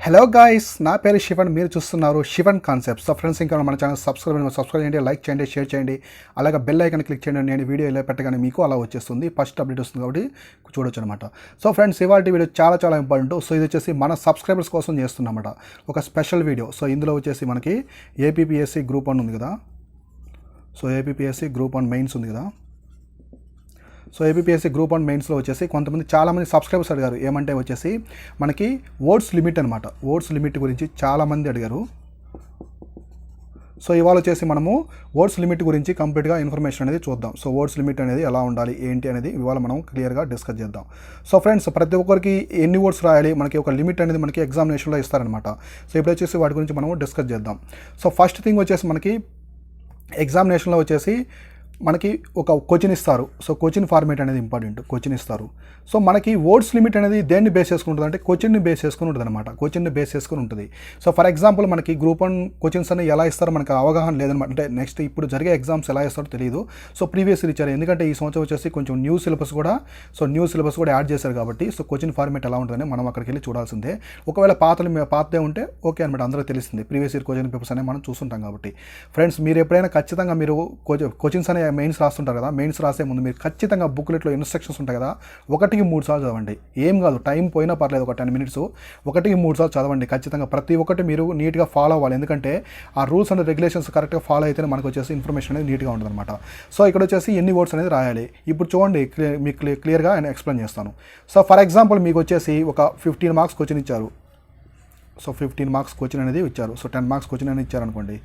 Hello guys, నా పేరు శివన్. మీరు చూస్తున్నారు శివన్ కాన్సెప్ట్స్. సో ఫ్రెండ్స్, ఇంకా మన ఛానల్ సబ్స్క్రైబ్ చేయండి, లైక్ చేయండి, షేర్ చేయండి, అలాగే బెల్ ఐకాన్ క్లిక్ చేయండి. నేను వీడియో ఇలా పెట్టగానే మీకు అలా వచ్చేస్తుంది, ఫస్ట్ అప్డేట్ వస్తుంది కాబట్టి చూడొచ్చు అనమాట. సో ఫ్రెండ్స్, ఇవాళ వీడియో చాలా ఇంపార్టెంట్. సో ఇది వచ్చేసి మన సబ్స్క్రైబర్స్ కోసం చేస్తున్నమాట ఒక స్పెషల్ వీడియో. సో ఇందులో వచ్చేసి మనకి ఏపీపీఎస్సీ గ్రూప్ 1 ఉంది కదా. సో ఏపీపీఎస్సీ గ్రూప్ 1 మెయిన్స్ ఉంది కదా. సో ఏపీపీఎస్సీ గ్రూప్ 1 మెయిన్స్లో వచ్చేసి చాలామంది సబ్స్క్రైబర్స్ అడిగారు. ఏమంటే వచ్చేసి మనకి వర్డ్స్ లిమిట్ అనమాట. వర్డ్స్ లిమిట్ గురించి చాలామంది అడిగారు. సో ఇవాళ వచ్చేసి మనము వర్డ్స్ లిమిట్ గురించి కంప్లీట్గా ఇన్ఫర్మేషన్ అనేది చూద్దాం. సో వర్డ్స్ లిమిట్ అనేది ఎలా ఉండాలి, ఏంటి అనేది ఇవాళ మనం క్లియర్గా డిస్కస్ చేద్దాం. సో ఫ్రెండ్స్, ప్రతి ఒక్కరికి ఎన్ని వర్డ్స్ రాయాలి, మనకి ఒక లిమిట్ అనేది మనకి ఎగ్జామినేషన్లో ఇస్తారనమాట. సో ఇప్పుడు వచ్చేసి వాటి గురించి మనము డిస్కస్ చేద్దాం. సో ఫస్ట్ థింగ్ వచ్చేసి మనకి ఎగ్జామినేషన్లో వచ్చేసి మనకి ఒక క్వశ్చన్ ఇస్తారు. సో క్వశ్చన్ ఫార్మేట్ అనేది ఇంపార్టెంట్. క్వశ్చన్ ఇస్తారు. సో మనకి వర్డ్స్ లిమిట్ అనేది దేన్ని బేస్ చేసుకుని ఉంటుంది అంటే క్వశ్చన్ని బేస్ చేసుకుని ఉంటుంది అనమాట. క్వశ్చన్ని బేస్ చేసుకుని ఉంటుంది. సో ఫర్ ఎగ్జాంపుల్ మనకి గ్రూప్ 1 క్వశ్చన్స్ అని ఎలా ఇస్తారో మనకు అవగాహన లేదనమాట. అంటే నెక్స్ట్ ఇప్పుడు జరిగే ఎగ్జామ్స్ ఎలా ఇస్తారో తెలియదు. సో ప్రీవియస్ ఇచ్చారు, ఎందుకంటే ఈ సంవత్సరం వచ్చేసి కొంచెం న్యూ సిలబస్ కూడా యాడ్ చేశారు కాబట్టి సో క్వశ్చన్ ఫార్మేట్ ఎలా ఉంటుందని మనం అక్కడికి వెళ్ళి చూడాల్సిందే. ఒకవేళ పాతదే ఉంటే ఓకే అనమాట, అందరికీ తెలిసింది. ప్రీవియస్ ఇయర్ క్వశ్చన్ పేపర్స్ అనేవి మనం చూస్తుంటాం కాబట్టి. ఫ్రెండ్స్, మీరు ఎప్పుడైనా ఖచ్చితంగా మీరు క్వశ్చన్స్ అనే మెయిన్స్ రాస్తుంటారు కదా. మెయిన్స్ రాసే ముందు మీరు ఖచ్చితంగా బుక్లెట్లో ఇన్స్ట్రక్షన్స్ ఉంటాయి కదా, 1-3 సార్లు చదవండి. ఏం కాదు, టైం పోయినా పర్లేదు, ఒక 10 minutes 1-3 సార్లు చదవండి. ఖచ్చితంగా ప్రతి ఒక్కటి మీరు నీట్గా ఫాలో అవ్వాలి. ఎందుకంటే ఆ రూల్స్ అండ్ రెగ్యులేషన్స్ కరెక్ట్గా ఫాలో అయితేనే మనకు వచ్చేసి ఇన్ఫర్మేషన్ అనేది నీట్గా ఉంటుంది అనమాట. సో ఇక్కడ వచ్చేసి ఎన్ని వర్డ్స్ అనేది రాయాలి ఇప్పుడు చూడండి, మీకు క్లియర్గా నేను ఎక్స్ప్లెయిన్ చేస్తాను. సో ఫర్ ఎగ్జాంపుల్ మీకు వచ్చేసి ఒక 15 మార్క్స్ క్వశ్చన్ ఇచ్చారు. సో 15 మార్క్స్ క్వశ్చన్ అనేది ఇచ్చారు. సో 10 మార్క్స్ క్వశ్చన్ అనేది ఇచ్చారనుకోండి.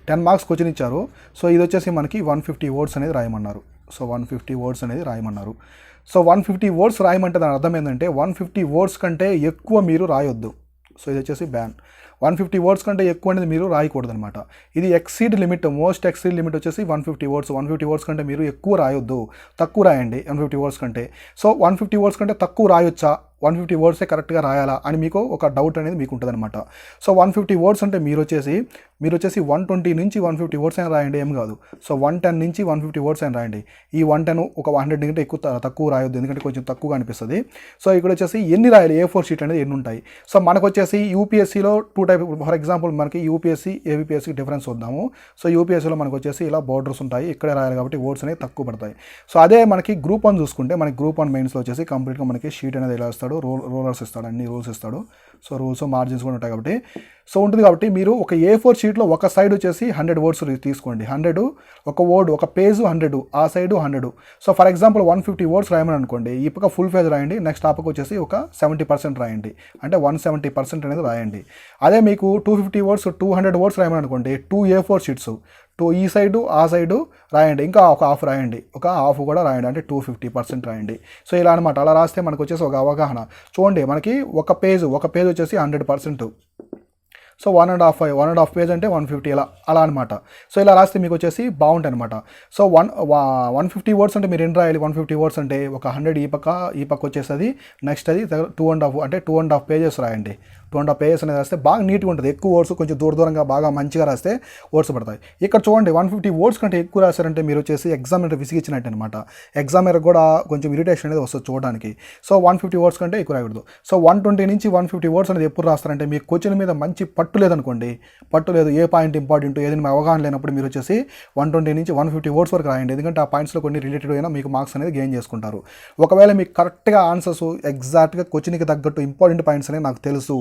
10 మార్క్స్ క్వశ్చన్ ఇచ్చారు. సో ఇది వచ్చేసి మనకి 150 వర్డ్స్ అనేది రాయమన్నారు. సో 150 వర్డ్స్ అనేది రాయమన్నారు. సో 150 వర్డ్స్ రాయమంటే దాని అర్థం ఏంటంటే 150 వర్డ్స్ కంటే ఎక్కువ మీరు రాయొద్దు. సో ఇది వచ్చేసి బ్యాన్. 150 వర్డ్స్ కంటే ఎక్కువ అనేది మీరు రాయకూడదు అనమాట. ఇది exceed limit, most exceed limit వచ్చేసి 150 వర్డ్స్. 150 వర్డ్స్ కంటే మీరు ఎక్కువ రాయొద్దు, తక్కువ రాయండి 150 వర్డ్స్ కంటే. సో 150 వర్డ్స్ కంటే తక్కువ రాయొచ్చా, 150 వర్డ్సే కరెక్ట్గా రాయాలా అని మీకు ఒక డౌట్ అనేది మీకు ఉంటుంది అనమాట. సో 150 వర్డ్స్ అంటే మీరు వచ్చేసి 120 నుంచి 150 వర్డ్స్ అయినా రాయండి, ఏం కాదు. సో 110 నుంచి 150 వర్డ్స్ అయినా రాయండి. ఈ 110 ఒక 100 కంటే తక్కువ రాయొద్దు, ఎందుకంటే కొంచెం తక్కువగా అనిపిస్తుంది. సో ఇక్కడ వచ్చేసి ఎన్ని రాయాలి, A4 షీట్ అనేది ఎన్ని ఉంటాయి. సో మనకు వచ్చేసి యూపీఎస్సీలో 2 టైప్. ఫర్ ఎగ్జాంపుల్ మనకి యూపీఎస్సీ ఏపీఎస్సీకి డిఫరెన్స్ వద్దాము. సో యూపీఎస్సీలో మనకు వచ్చేసి ఇలా బోర్డర్స్ ఉంటాయి, ఇక్కడే రాయాలి కాబట్టి వర్డ్స్ అనేవి తక్కువ పడతాయి. సో అదే మనకి గ్రూప్ 1 చూసుకుంటే మనకి గ్రూప్ 1 మెయిన్స్లో వచ్చేసి కంప్లీట్గా మనకి షీట్ అనేది ఎలా ఇస్తాడు, రోలర్స్ ఇస్తాడు, అన్ని రూల్స్ ఇస్తాడు. సో రూల్స్ మార్జిన్స్ కూడా ఉంటాయి కాబట్టి సో ఉంటుంది. కాబట్టి మీరు ఒక A4 షీట్లో ఒక సైడ్ వచ్చేసి 100 వర్డ్స్ తీసుకోండి. 100 ఒక వర్డ్, ఒక పేజ్ 100, ఆ side 100. So for example 150 words రాయమని అనుకోండి. ఈ పక్క ఫుల్ పేజ్ రాయండి, నెక్స్ట్ ఆ పక్క వచ్చేసి ఒక 70% రాయండి, అంటే 170% అనేది రాయండి. అదే మీకు 250 వర్డ్స్ 200 వర్డ్స్ రాయమని అనుకోండి. 2 A4 షీట్స్, ఈ సైడు ఆ సైడు రాయండి, ఇంకా ఒక హాఫ్ రాయండి, ఒక హాఫ్ కూడా రాయండి, అంటే 250% రాయండి. సో ఇలా అనమాట. అలా రాస్తే మనకు వచ్చేసి ఒక అవగాహన. చూడండి, మనకి ఒక పేజ్ వచ్చేసి 100%. సో 1.5 పేజ్ అంటే 150, అలా అనమాట. సో ఇలా రాస్తే మీకు వచ్చేసి బాగుంటాయి అనమాట. సో 150 వర్డ్స్ అంటే మీరు ఎన్ని రాయాలి, 150 వర్డ్స్ అంటే ఒక 100 ఈ పక్క వచ్చేస్తుంది. నెక్స్ట్ అది 2.5 అంటే 2.5 పేజెస్ రాయండి. 2.5 పేజెస్ అనేది రాస్తే బాగా నీట్గా ఉంటుంది. ఎక్కువ వర్డ్స్ కొంచెం దూరంగా బాగా మంచిగా రాస్తే వర్డ్స్ పడతాయి. ఇక్కడ చూడండి, 150 వర్డ్స్ కంటే ఎక్కువ రాశారంటే మీరు వచ్చేసి ఎగ్జామినర్ విసిగిచ్చినట్టు అనమాట. ఎగ్జామినర్ కూడా కొంచెం ఇరిటేషన్ అనేది వస్తుంది చూడడానికి. సో 150 వర్డ్స్ కంటే ఎక్కువ రాయకూడదు. సో 120 నుంచి 150 వర్డ్స్ అనేది ఎప్పుడు రాస్తారంటే మీ క్వశ్చన్ మీద మంచి పట్టు లేదనుకోండి, పట్టు లేదు, ఏ పాయింట్ ఇంపార్టెంట్ ఏదైనా అవగాహన లేనప్పుడు మీరు వచ్చేసి 120 నుంచి 150 వర్డ్స్ వరకు రాయండి. ఎందుకంటే ఆ పాయింట్స్లో కొన్ని రిలేటెడ్ అయినా మీకు మార్క్స్ అనేది గెయిన్ చేసుకుంటారు. ఒకవేళ మీకు కరెక్ట్గా ఆన్సర్స్ ఎగ్జాక్ట్గా క్వశ్చన్కి తగ్గట్టు ఇంపార్టెంట్ పాయింట్స్ అనేవి నాకు తెలుసు,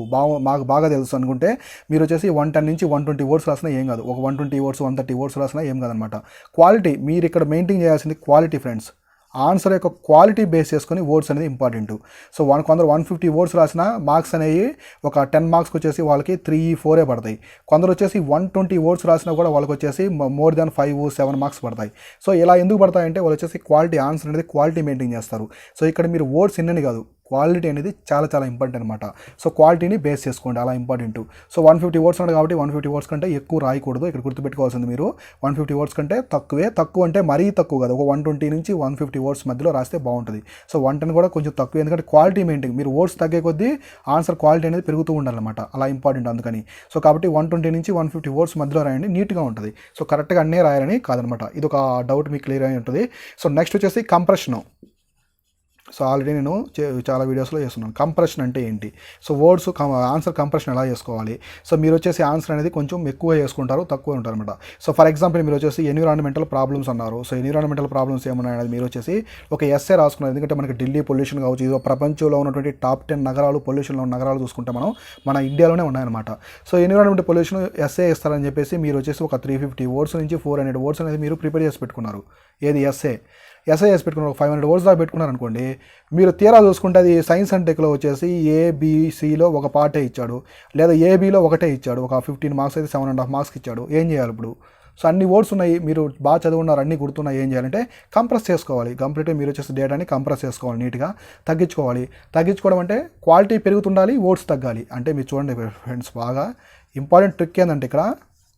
మాకు బాగా తెలుసు అనుకుంటే మీరు వచ్చేసి 110 నుంచి 120 వర్డ్స్ రాసినా ఏం కాదు. ఒక 120 వర్డ్స్ 130 వర్డ్స్ రాసినా ఏం కాదనమాట. క్వాలిటీ మీరు ఇక్కడ మెయింటైన్ చేయాల్సింది క్వాలిటీ ఫ్రెండ్స్. ఆన్సర్ యొక్క క్వాలిటీ బేస్ చేసుకొని వర్డ్స్ అనేది ఇంపార్టెంట్. సో కొందరు 150 వర్డ్స్ రాసిన మార్క్స్ అనేవి ఒక 10 మార్క్స్కి వచ్చేసి వాళ్ళకి 3-4 పడతాయి. కొందరు వచ్చేసి 120 వర్డ్స్ రాసినా కూడా వాళ్ళకి వచ్చేసి మోర్ దాన్ 5-7 మార్క్స్ పడతాయి. సో ఇలా ఎందుకు పడతాయంటే వాళ్ళు వచ్చేసి క్వాలిటీ, ఆన్సర్ అనేది క్వాలిటీ మెయింటైన్ చేస్తారు. సో ఇక్కడ మీరు వర్డ్స్ ఎన్నని కాదు, క్వాలిటీ అనేది చాలా ఇంపార్టెంట్ అనమాట. సో క్వాలిటీని బేస్ చేసుకోండి, అలా ఇంపార్టెంట్. సో 150 వర్డ్స్ అంటే కాబట్టి 150 వర్డ్స్ కంటే ఎక్కువ రాయకూడదు. ఇక్కడ గుర్తుపెట్టుకోవాల్సింది మీరు 150 వర్డ్స్ కంటే తక్కువ అంటే మరీ తక్కువ కాదు, ఒక 120 నుంచి 150 వర్డ్స్ మధ్యలో రాస్తే బాగుంటుంది. సో 110 కూడా కొంచెం తక్కువ, ఎందుకంటే క్వాలిటీ మెయింటైన్, మీరు వర్డ్స్ తగ్గే కొద్దీ ఆన్సర్ క్వాలిటీ అనేది పెరుగుతూ ఉండాలన్నమాట, అలా ఇంపార్టెంట్ అందుకని. సో కాబట్టి 120 నుంచి 150 వర్డ్స్ మధ్యలో రాయండి, నీట్గా ఉంటుంది. సో కరెక్ట్గా అన్నీ రాయాలని కాదనమాట. ఇది ఒక డౌట్ మీకు క్లియర్ అయి ఉంటుంది. సో నెక్స్ట్ వచ్చేసి కంప్రెషన్. సో ఆల్రెడీ నేను చాలా వీడియోస్లో చేస్తున్నాను. కంప్రెషన్ అంటే ఏంటి, సో వర్డ్స్ ఆన్సర్ కంప్రెషన్ ఎలా చేసుకోవాలి. సో మీరు వచ్చేసి ఆన్సర్ అనేది కొంచెం ఎక్కువ చేసుకుంటారు, తక్కువ ఉంటారు అనమాట. సో ఫర్ ఎగ్జాంపుల్ మీరు వచ్చేసి ఎన్విరాన్మెంటల్ ప్రాబ్లమ్స్ అన్నారు. సో ఎన్విరాన్మెంటల్ ప్రాబ్లమ్స్ ఏమన్నాయి అనేది మీరు వచ్చేసి ఒక ఎస్ఏ రాసుకున్నారు. ఎందుకంటే మనకి ఢిల్లీ పొల్యూషన్ కావచ్చు, ఇది ప్రపంచంలో ఉన్నటువంటి టాప్ 10 నగరాలు పొల్యూషన్లో ఉన్న నగరాలు చూసుకుంటే మన ఇండియాలోనే ఉన్నాయన్నమాట. సో ఎన్విరాన్మెంట్ పొల్యూషన్ ఎస్ఏ ఇస్తారని చెప్పేసి మీరు వచ్చేసి ఒక 350 వర్డ్స్ నుంచి 400 వర్డ్స్ అనేది మీరు ప్రిపేర్ చేసి పెట్టుకున్నారు. ఏది ఎస్ఏ చేసి పెట్టుకున్నారు. ఒక 500 వర్డ్స్ దాకా పెట్టుకున్నారు అనుకోండి. మీరు తీరా చూసుకుంటే అది సైన్స్ అండ్ టెక్లో వచ్చేసి ఏబిసిలో ఒక పార్టే ఇచ్చాడు, లేదా ఏబిలో ఒకటే ఇచ్చాడు. ఒక 15 మార్క్స్ అయితే 7.5 మార్క్స్కి ఇచ్చాడు. ఏం చేయాలి ఇప్పుడు? సో అన్ని వర్డ్స్ ఉన్నాయి, మీరు బాగా చదువున్నారు, అన్నీ గుర్తున్నాయి. ఏం చేయాలంటే కంప్రెస్ చేసుకోవాలి. కంప్లీట్గా మీరు వచ్చేసి డేటాని కంప్రెస్ చేసుకోవాలి, నీట్గా తగ్గించుకోవాలి. తగ్గించుకోవడం అంటే క్వాలిటీ పెరుగుతుండాలి, వర్డ్స్ తగ్గాలి. అంటే మీరు చూడండి ఫ్రెండ్స్, బాగా ఇంపార్టెంట్ ట్రిక్ ఏంటంటే ఇక్కడ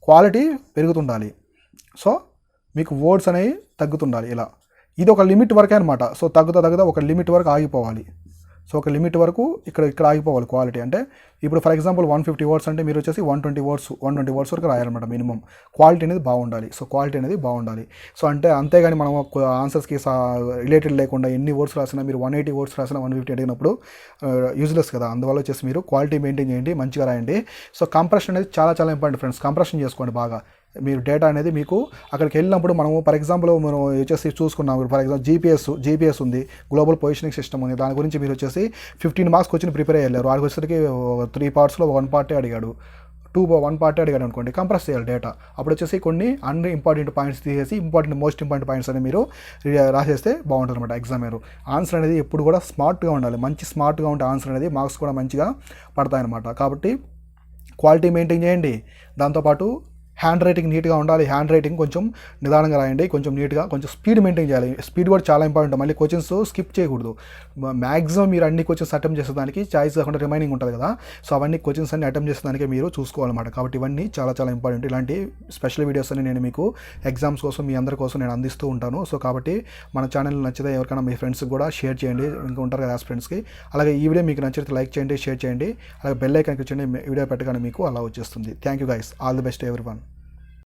క్వాలిటీ పెరుగుతుండాలి, సో మీకు వర్డ్స్ అనేవి తగ్గుతుండాలి. ఇలా ఇది ఒక లిమిట్ వరకే అనమాట. సో తగ్గుతా ఒక లిమిట్ వరకు ఆగిపోవాలి. సో ఒక లిమిట్ వరకు ఇక్కడ ఆగిపోవాలి క్వాలిటీ. అంటే ఇప్పుడు ఫర్ ఎగ్జాంపుల్ 150 వర్డ్స్ అంటే మీరు వచ్చేసి 120 వర్డ్స్ వరకు రాయాలన్నమాట మినిమం. క్వాలిటీ అనేది బాగుండాలి. సో క్వాలిటీ అనేది బాగుండాలి. సో అంటే అంతేగాని మనం ఆన్సర్స్కి రిలేటెడ్ లేకుండా ఎన్ని వర్డ్స్ రాసినా, మీరు 180 వర్డ్స్ రాసినా 150 అడిగినప్పుడు యూజ్లెస్ కదా. అందువల్ల వచ్చేసి మీరు క్వాలిటీ మెయింటైన్ చేయండి, మంచిగా రాయండి. సో కంప్రెషన్ అనేది చాలా ఇంపార్టెంట్ ఫ్రెండ్స్. కంప్రెషన్ చేసుకోండి బాగా. మీరు డేటా అనేది మీకు అక్కడికి వెళ్ళినప్పుడు మనము ఫర్ ఎగ్జాంపుల్ మనం వచ్చేసి చూసుకున్నాం. ఫర్ ఎగ్జాంపుల్ జీపీఎస్ ఉంది, గ్లోబల్ పొజిషనింగ్ సిస్టమ్ ఉంది. దాని గురించి మీరు వచ్చేసి 15 మార్క్స్ వచ్చి ప్రిపేర్ అయ్యారు. వాడికి వచ్చేసరికి 3 పార్ట్స్లో 1 పార్టే అడిగాడు, 1 పార్టే అడిగాడు అనుకోండి. కంప్రెస్ చేయాలి డేటా. అప్పుడు వచ్చేసి కొన్ని ఇంపార్టెంట్ పాయింట్స్ తీసేసి మోస్ట్ ఇంపార్టెంట్ పాయింట్స్ అని మీరు రాసేస్తే బాగుంటుంది అనమాట. ఎగ్జామర్ ఆన్సర్ అనేది ఎప్పుడు కూడా స్మార్ట్గా ఉండాలి. మంచి స్మార్ట్గా ఉంటే ఆన్సర్ అనేది మార్క్స్ కూడా మంచిగా పడతాయన్నమాట. కాబట్టి క్వాలిటీ మెయింటైన్ చేయండి. దాంతోపాటు హ్యాండ్ రైటింగ్ నీట్గా ఉండాలి. హ్యాండ్ రైటింగ్ కొంచెం నిదానంగా రాయండి, కొంచెం నీట్గా, కొంచెం స్పీడ్ మెయింటైన్ చేయాలి. స్పీడ్ కూడా చాలా ఇంపార్టెంట్. మళ్ళీ క్వశ్చన్స్ స్కిప్ చేయకూడదు. మ్యాక్సిమం మీరు అన్ని క్వశ్చన్స్ అటెంప్ట్ చేసేదానికి చాయిస్ కాకుండా రిమైనింగ్ ఉంటుంది కదా. సో అవన్నీ క్వశ్చన్స్ అన్ని అటెంప్ట్ చేసేదానికి మీరు చూసుకోవాలన్నమాట. కాబట్టి ఇవన్నీ చాలా ఇంపార్టెంట్. ఇలాంటి స్పెషల్ వీడియోస్ అని నేను మీకు ఎగ్జామ్స్ కోసం మీ అందరి కోసం నేను అందిస్తూ ఉంటాను. సో కాబట్టి మన ఛానల్ నచ్చితే ఎవరికైనా మీ ఫ్రెండ్స్కి కూడా షేర్ చేయండి, ఇంకా ఉంటారు కదా ఫ్రెండ్స్కి. అలాగే ఈ వీడియో మీకు నచ్చితే లైక్ చేయండి, షేర్ చేయండి. అలాగే బెల్ ఐకాన్ క్లిక్ చేయండి, వీడియో పెట్టగానే మీకు అలా వచ్చేస్తుంది. Thank you guys, all the best everyone.